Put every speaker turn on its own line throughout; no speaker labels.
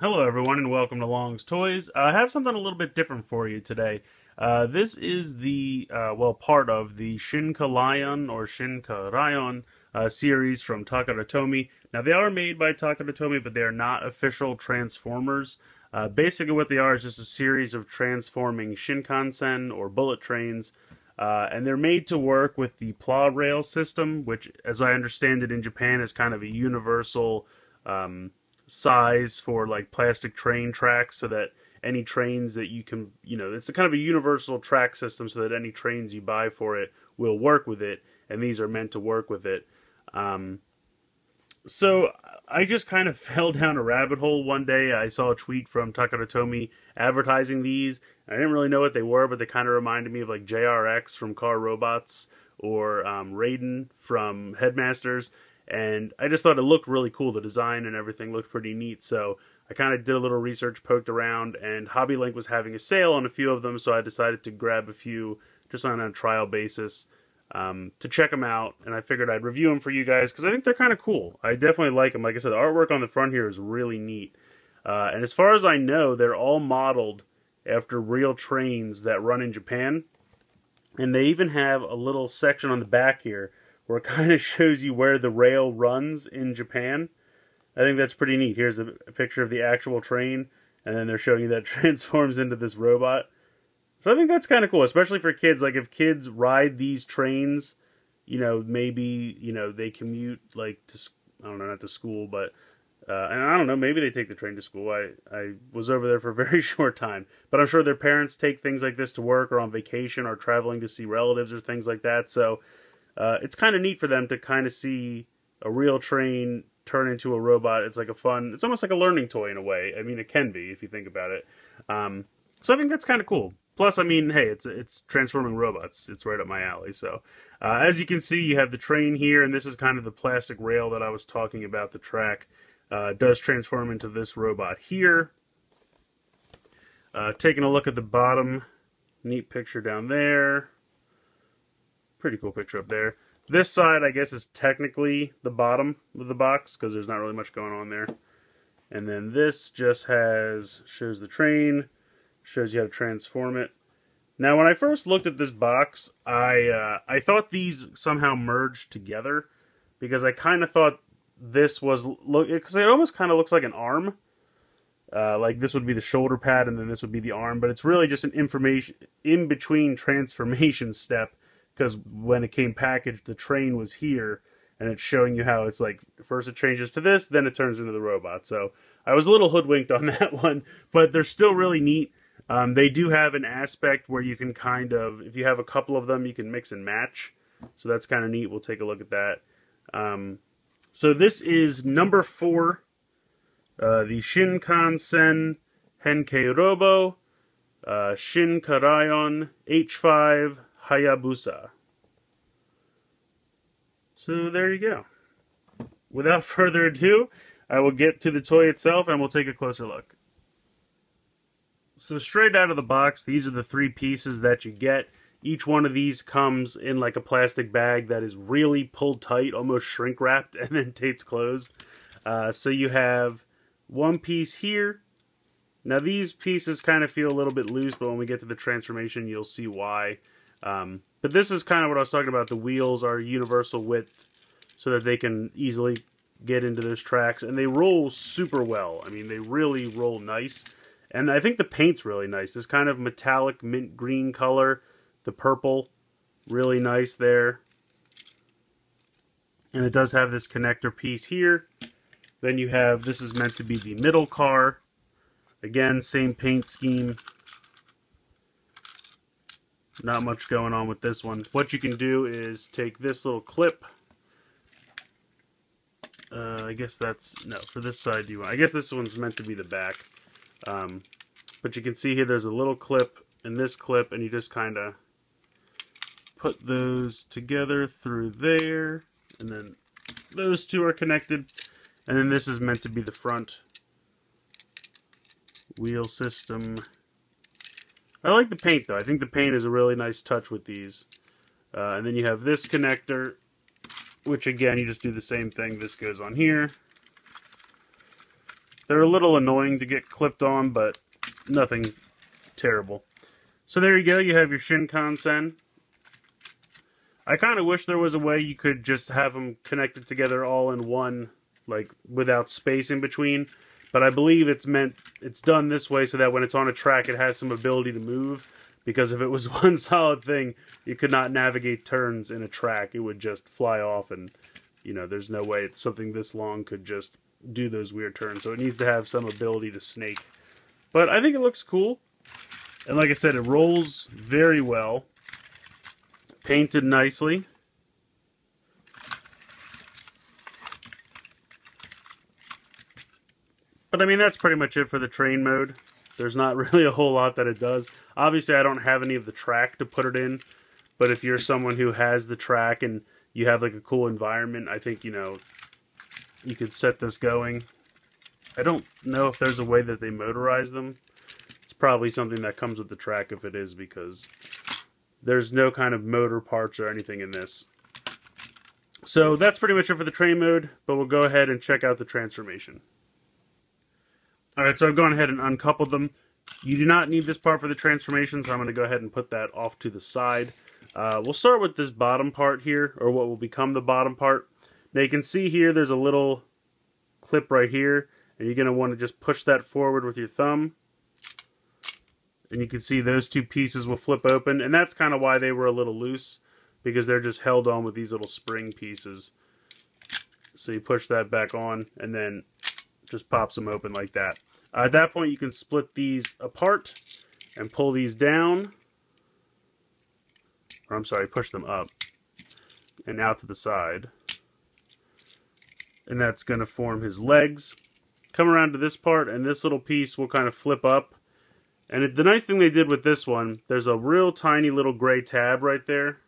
Hello, everyone, and welcome to Long's Toys. I have something a little bit different for you today. This is part of the Shinkarion or Shinkarion series from Takara Tomy. Now, they are made by Takara Tomy, but they are not official Transformers. Basically, what they are is just a series of transforming Shinkansen or bullet trains, and they're made to work with the plow rail system, which, as I understand it in Japan, is kind of a universal size for like plastic train tracks, so that any trains that you can, it's a kind of a universal track system so that any trains you buy for it will work with it, and these are meant to work with it. So I just kind of fell down a rabbit hole one day. I saw a tweet from Takara Tomy advertising these. I didn't really know what they were, but they kind of reminded me of like JRX from Car Robots or Raiden from Headmasters. And I just thought it looked really cool. The design and everything looked pretty neat. So I kind of did a little research, poked around, and HobbyLink was having a sale on a few of them. So I decided to grab a few just on a trial basis to check them out. And I figured I'd review them for you guys because I think they're kind of cool. I definitely like them. Like I said, the artwork on the front here is really neat. And as far as I know, they're all modeled after real trains that run in Japan. And they even have a little section on the back here where it kind of shows you where the rail runs in Japan. I think that's pretty neat. Here's a picture of the actual train, and then they're showing you that it transforms into this robot. So I think that's kind of cool, especially for kids. Like, if kids ride these trains, maybe, they commute, like, to, I don't know, not to school, but, and I don't know, maybe they take the train to school. I was over there for a very short time. But I'm sure their parents take things like this to work or on vacation or traveling to see relatives or things like that. So it's kind of neat for them to kind of see a real train turn into a robot. It's like it's almost like a learning toy in a way. I mean, it can be if you think about it. So I think that's kind of cool. Plus, I mean, hey, it's transforming robots. It's right up my alley. So as you can see, you have the train here, and this is kind of the plastic rail that I was talking about. The track does transform into this robot here. Taking a look at the bottom, neat picture down there. Pretty cool picture up there. This side, I guess, is technically the bottom of the box because there's not really much going on there. And then this just shows the train, shows you how to transform it. Now, when I first looked at this box, I thought these somehow merged together because I kind of thought this was because it almost kind of looks like an arm. Like this would be the shoulder pad, and then this would be the arm. But it's really just an information in between transformation step. Because when it came packaged, the train was here, and it's showing you how it's like, first it changes to this, then it turns into the robot. So I was a little hoodwinked on that one, but they're still really neat. They do have an aspect where you can kind of, if you have a couple of them, you can mix and match. So that's kind of neat. We'll take a look at that. So this is number 4, the Shinkansen Henkei Robo, Shinkarion H5 Hayabusa. So there you go. Without further ado, I will get to the toy itself and we'll take a closer look. So straight out of the box, these are the 3 pieces that you get. Each one of these comes in like a plastic bag that is really pulled tight, almost shrink wrapped, and then taped closed. So you have one piece here. Now these pieces kind of feel a little bit loose, but when we get to the transformation, you'll see why. But this is kind of what I was talking about. The wheels are universal width so that they can easily get into those tracks. And they roll super well. I mean, they really roll nice. And I think the paint's really nice. This kind of metallic mint green color. The purple, really nice there. And it does have this connector piece here. Then you have, this is meant to be the middle car. Again, same paint scheme. Not much going on with this one. What you can do is take this little clip. I guess that's, no, for this side I guess this one's meant to be the back. But you can see here there's a little clip and this clip, and you just kind of put those together through there. And then those two are connected. And then this is meant to be the front wheel system. I like the paint, though. I think the paint is a really nice touch with these. And then you have this connector, which, again, you just do the same thing. This goes on here. They're a little annoying to get clipped on, but nothing terrible. So there you go, you have your Shinkansen. I kind of wish there was a way you could just have them connected together all in one, like without space in between. But I believe it's done this way so that when it's on a track it has some ability to move. Because if it was one solid thing, you could not navigate turns in a track. It would just fly off, and you know, there's no way something this long could just do those weird turns. So it needs to have some ability to snake. But I think it looks cool. And like I said, it rolls very well. Painted nicely. But I mean, that's pretty much it for the train mode. There's not really a whole lot that it does. Obviously, I don't have any of the track to put it in. But if you're someone who has the track and you have like a cool environment, I think, you know, you could set this going. I don't know if there's a way that they motorize them. It's probably something that comes with the track if it is, because there's no kind of motor parts or anything in this. So that's pretty much it for the train mode, but we'll go ahead and check out the transformation. Alright, so I've gone ahead and uncoupled them. You do not need this part for the transformation, so I'm going to go ahead and put that off to the side. We'll start with this bottom part here, or what will become the bottom part. Now you can see here there's a little clip right here, and you're going to want to just push that forward with your thumb. And you can see those two pieces will flip open, and that's kind of why they were a little loose, because they're just held on with these little spring pieces. So you push that back on, and then just pops them open like that. At that point, you can split these apart and pull these down. Or I'm sorry, push them up and out to the side. And that's going to form his legs. Come around to this part, and this little piece will kind of flip up. And the nice thing they did with this one, there's a real tiny little gray tab right there.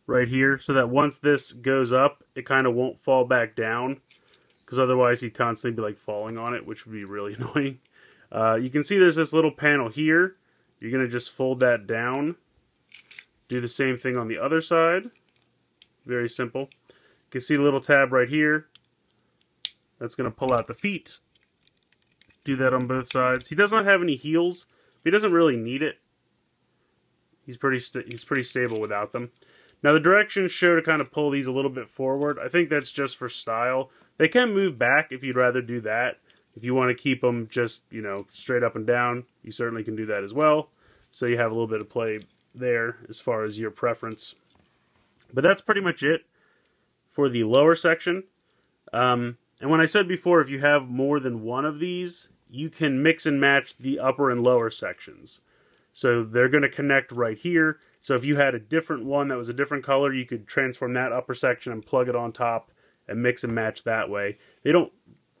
Right here. So that once this goes up, it kind of won't fall back down. Because otherwise he'd constantly be like falling on it, which would be really annoying. You can see there's this little panel here. You're going to just fold that down. Do the same thing on the other side. Very simple. You can see the little tab right here. That's going to pull out the feet. Do that on both sides. He does not have any heels. He doesn't really need it. He's pretty stable without them. Now the directions show to kind of pull these a little bit forward. I think that's just for style. They can move back if you'd rather do that. If you want to keep them just, you know, straight up and down, you certainly can do that as well. So you have a little bit of play there as far as your preference. But that's pretty much it for the lower section. And when I said before, if you have more than one of these, you can mix and match the upper and lower sections. So they're going to connect right here. So if you had a different one that was a different color, you could transform that upper section and plug it on top and mix and match that way. They don't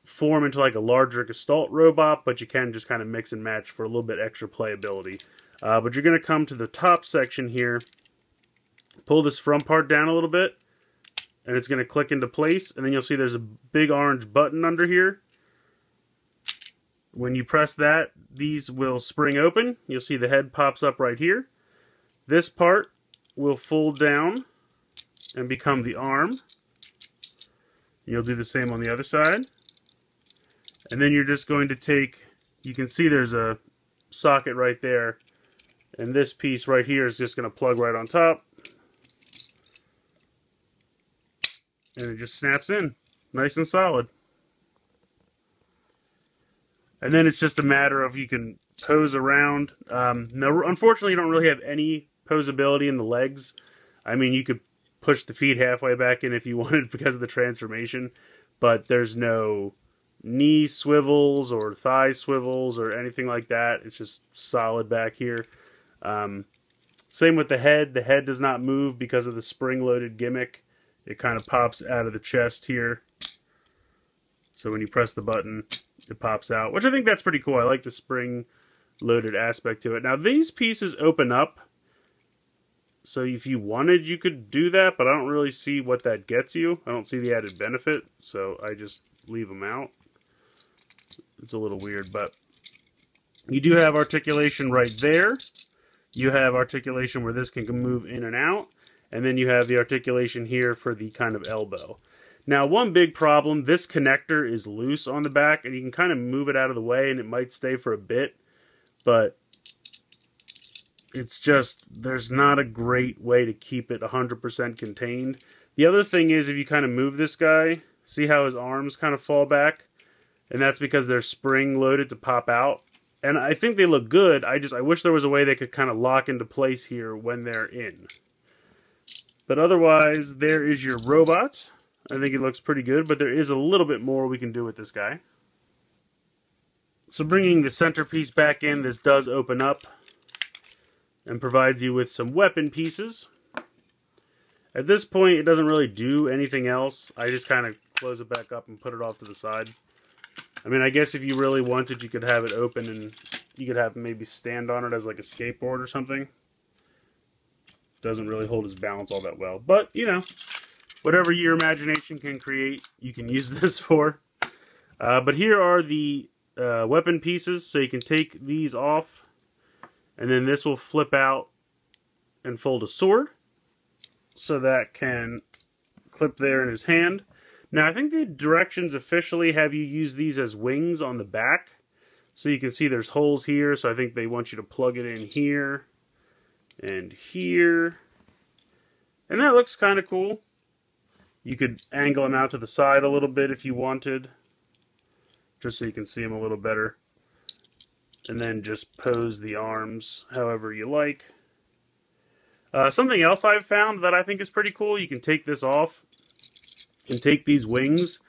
form into like a larger Gestalt robot, but you can just kind of mix and match for a little bit extra playability. But you're going to come to the top section here, pull this front part down a little bit, and it's going to click into place, and then you'll see there's a big orange button under here. When you press that, these will spring open. You'll see the head pops up right here. This part will fold down and become the arm. You'll do the same on the other side. And then you're just going to take, you can see there's a socket right there. And this piece right here is just going to plug right on top. And it just snaps in, nice and solid. And then it's just a matter of you can pose around. Now, unfortunately, you don't really have any posability in the legs. I mean, you could push the feet halfway back in if you wanted because of the transformation, but there's no knee swivels or thigh swivels or anything like that. It's just solid back here. Same with the head. The head does not move because of the spring-loaded gimmick. It kind of pops out of the chest here. So when you press the button, it pops out, which I think that's pretty cool. I like the spring-loaded aspect to it. Now, these pieces open up. So if you wanted, you could do that, but I don't really see what that gets you. I don't see the added benefit, so I just leave them out. It's a little weird, but you do have articulation right there. You have articulation where this can move in and out, and then you have the articulation here for the kind of elbow. Now, one big problem, this connector is loose on the back, and you can kind of move it out of the way, and it might stay for a bit, but it's just, there's not a great way to keep it 100% contained. The other thing is, if you kind of move this guy, see how his arms kind of fall back? And that's because they're spring-loaded to pop out. And I think they look good, I wish there was a way they could kind of lock into place here when they're in. But otherwise, there is your robot. I think it looks pretty good, but there is a little bit more we can do with this guy. So bringing the centerpiece back in, this does open up and provides you with some weapon pieces. At this point, it doesn't really do anything else. I just kind of close it back up and put it off to the side. I mean, I guess if you really wanted, you could have it open and you could have maybe stand on it as like a skateboard or something. Doesn't really hold its balance all that well. But, you know, whatever your imagination can create, you can use this for. But here are the weapon pieces, so you can take these off, and then this will flip out and fold a sword, so that can clip there in his hand. Now, I think the directions officially have you use these as wings on the back, so you can see there's holes here, so I think they want you to plug it in here and here, and that looks kind of cool. You could angle them out to the side a little bit if you wanted, just so you can see them a little better. And then just pose the arms however you like. Something else I've found that I think is pretty cool, you can take this off and take these wings,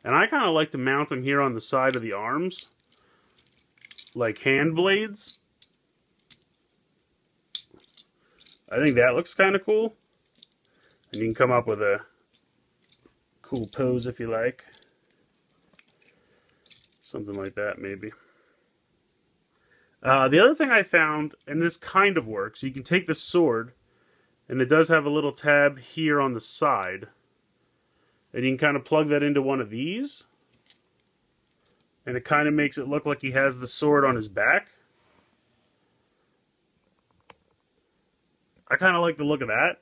and I kind of like to mount them here on the side of the arms, like hand blades. I think that looks kind of cool. And you can come up with a cool pose if you like. Something like that, maybe. The other thing I found, and this kind of works, you can take the sword, and it does have a little tab here on the side, and you can kind of plug that into one of these, and it kind of makes it look like he has the sword on his back. I kind of like the look of that.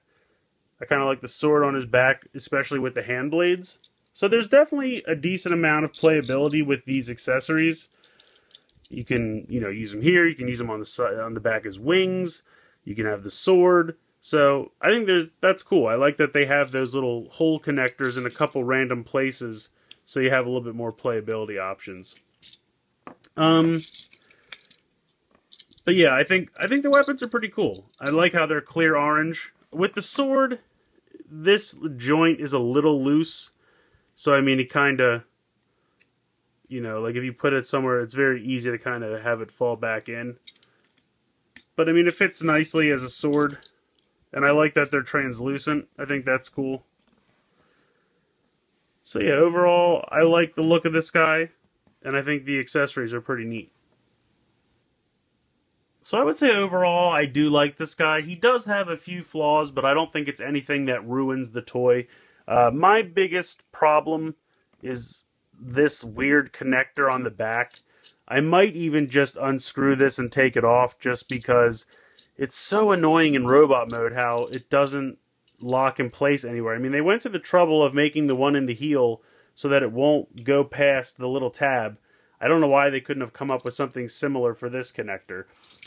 I kind of like the sword on his back, especially with the hand blades. So there's definitely a decent amount of playability with these accessories. You can, you know, use them here. You can use them on the side, on the back as wings. You can have the sword. So I think that's cool. I like that they have those little hole connectors in a couple random places, so you have a little bit more playability options. But yeah, I think the weapons are pretty cool. I like how they're clear orange. With the sword, this joint is a little loose. So, I mean, it kind of, you know, like if you put it somewhere, it's very easy to kind of have it fall back in. But, I mean, it fits nicely as a sword. And I like that they're translucent. I think that's cool. So, yeah, overall, I like the look of this guy. And I think the accessories are pretty neat. So I would say overall, I do like this guy. He does have a few flaws, but I don't think it's anything that ruins the toy. My biggest problem is this weird connector on the back. I might even just unscrew this and take it off just because it's so annoying in robot mode how it doesn't lock in place anywhere. I mean, they went to the trouble of making the one in the heel so that it won't go past the little tab. I don't know why they couldn't have come up with something similar for this connector.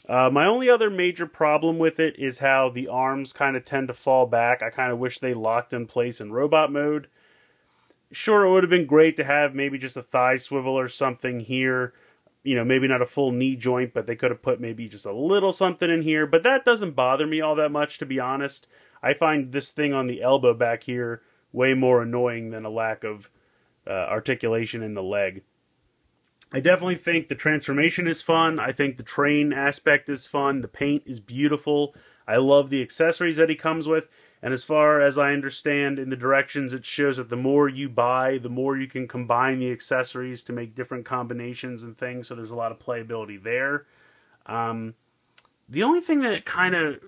My only other major problem with it is how the arms kind of tend to fall back. I kind of wish they locked in place in robot mode. Sure, it would have been great to have maybe just a thigh swivel or something here. You know, maybe not a full knee joint, but they could have put maybe just a little something in here. But that doesn't bother me all that much, to be honest. I find this thing on the elbow back here way more annoying than a lack of articulation in the leg. I definitely think the transformation is fun. I think the train aspect is fun. The paint is beautiful. I love the accessories that he comes with. And as far as I understand in the directions, it shows that the more you buy, the more you can combine the accessories to make different combinations and things. So there's a lot of playability there. The only thing that kind of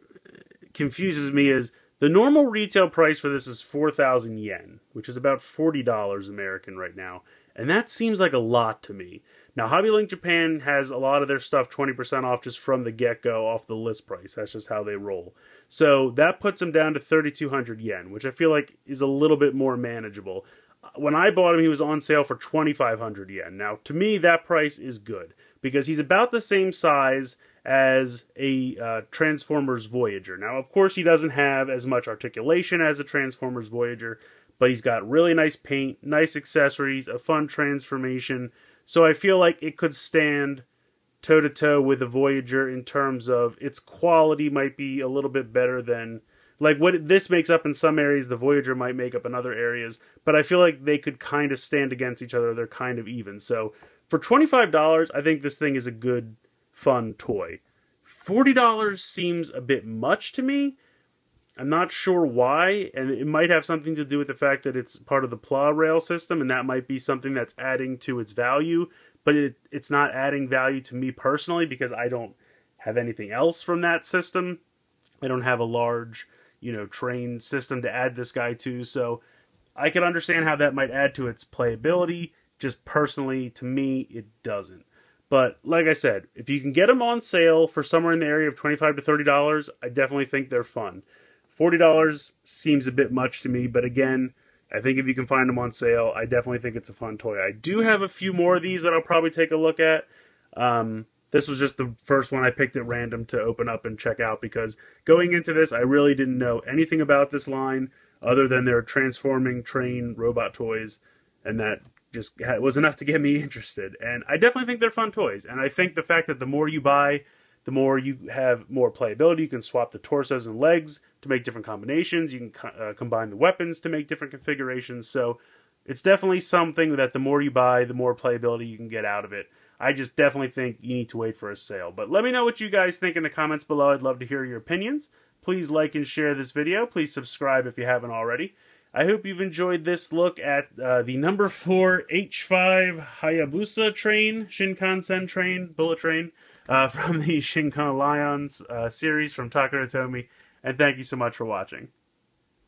confuses me is the normal retail price for this is 4,000 yen, which is about $40 American right now. And that seems like a lot to me. Now, Hobby Link Japan has a lot of their stuff 20% off just from the get-go off the list price. That's just how they roll. So that puts them down to 3,200 yen, which I feel like is a little bit more manageable. When I bought him, he was on sale for 2,500 yen. Now, to me, that price is good because he's about the same size as a Transformers Voyager. Now, of course, he doesn't have as much articulation as a Transformers Voyager, but he's got really nice paint, nice accessories, a fun transformation. So I feel like it could stand toe-to-toe with the Voyager in terms of its quality might be a little bit better than... Like, what this makes up in some areas, the Voyager might make up in other areas. But I feel like they could kind of stand against each other. They're kind of even. So, for $25, I think this thing is a good, fun toy. $40 seems a bit much to me. I'm not sure why. And it might have something to do with the fact that it's part of the PLA rail system. And that might be something that's adding to its value. But it's not adding value to me personally because I don't have anything else from that system. I don't have a large... train system to add this guy to, so I can understand how that might add to its playability. Just personally, to me, it doesn't. But like I said, if you can get them on sale for somewhere in the area of $25 to $30, I definitely think they're fun. $40 seems a bit much to me, but again, I think if you can find them on sale, I definitely think it's a fun toy. I do have a few more of these that I'll probably take a look at. This was just the first one I picked at random to open up and check out because going into this, I really didn't know anything about this line other than their transforming train robot toys, and that just was enough to get me interested. And I definitely think they're fun toys, and I think the fact that the more you buy, the more you have more playability. You can swap the torsos and legs to make different combinations. You can combine the weapons to make different configurations. So it's definitely something that the more you buy, the more playability you can get out of it. I just definitely think you need to wait for a sale. But let me know what you guys think in the comments below. I'd love to hear your opinions. Please like and share this video. Please subscribe if you haven't already. I hope you've enjoyed this look at the number 4 H5 Hayabusa train, Shinkansen train, bullet train, from the Shinkarion series from Takara Tomy. And thank you so much for watching.